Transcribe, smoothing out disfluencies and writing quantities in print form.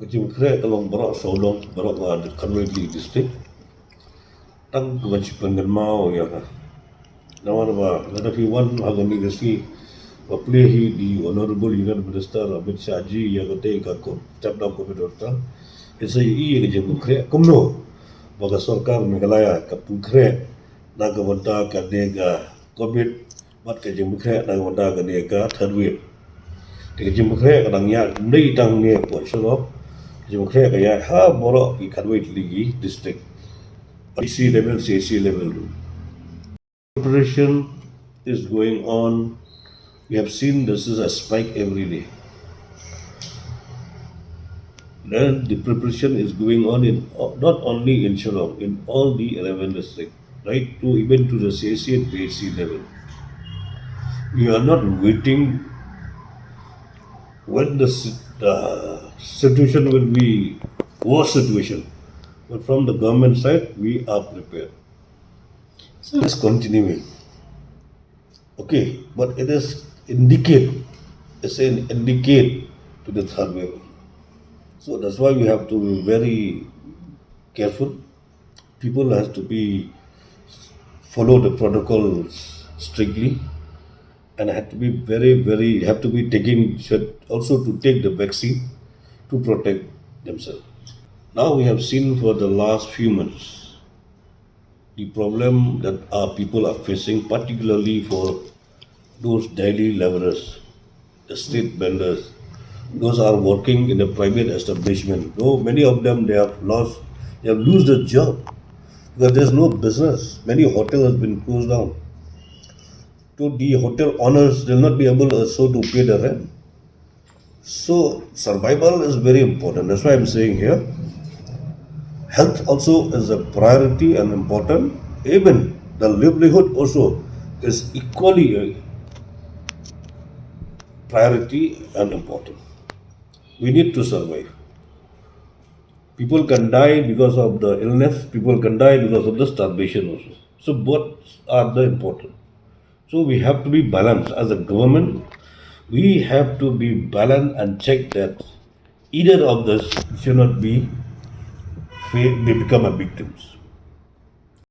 Jim Craig along Barak so long, Barak the Conway district. Tang Vanchipan and Mao Yaka. Now, one of you one Agami the sea, or play he the Honorable Union Minister Amit Shaji Yagate Kako, stepped up with Doctor. It's a E. Jim Craig, kumjuh, Bagasokar Megalaya, Kapun Craig, Nagavanta Kadega, Koit, Mat Jim Craig, Nagavanta Kadega, third wheel. Take Jim Craig and Yak, Nay Tang near Porsche. Jim Craig, ha, Boro, he can wait Ligi district. DC level, CC level. Preparation is going on. We have seen this is a spike every day. Then the preparation is going on in not only in Shillong, in all the 11 districts, right to even to the CC and PHC level. We are not waiting when the situation will be worse situation. But from the government side, we are prepared. So it's continuing. Okay, but it is it's an indicate to the third wave. So that's why we have to be very careful. People have to be follow the protocols strictly and have to be have to be taking should also to take the vaccine to protect themselves. Now we have seen for the last few months the problem that our people are facing, particularly for those daily laborers, the street vendors, those are working in a private establishment. Though many of them they have lost their job because there's no business. Many hotels have been closed down. So the hotel owners will not be able also to pay the rent. So survival is very important. That's why I'm saying here, health also is a priority and important. Even the livelihood also is equally a priority and important. We need to survive. People can die because of the illness, people can die because of the starvation also. So both are the important. So we have to be balanced as a government. We have to be balanced and check that either of this should not be become a victims.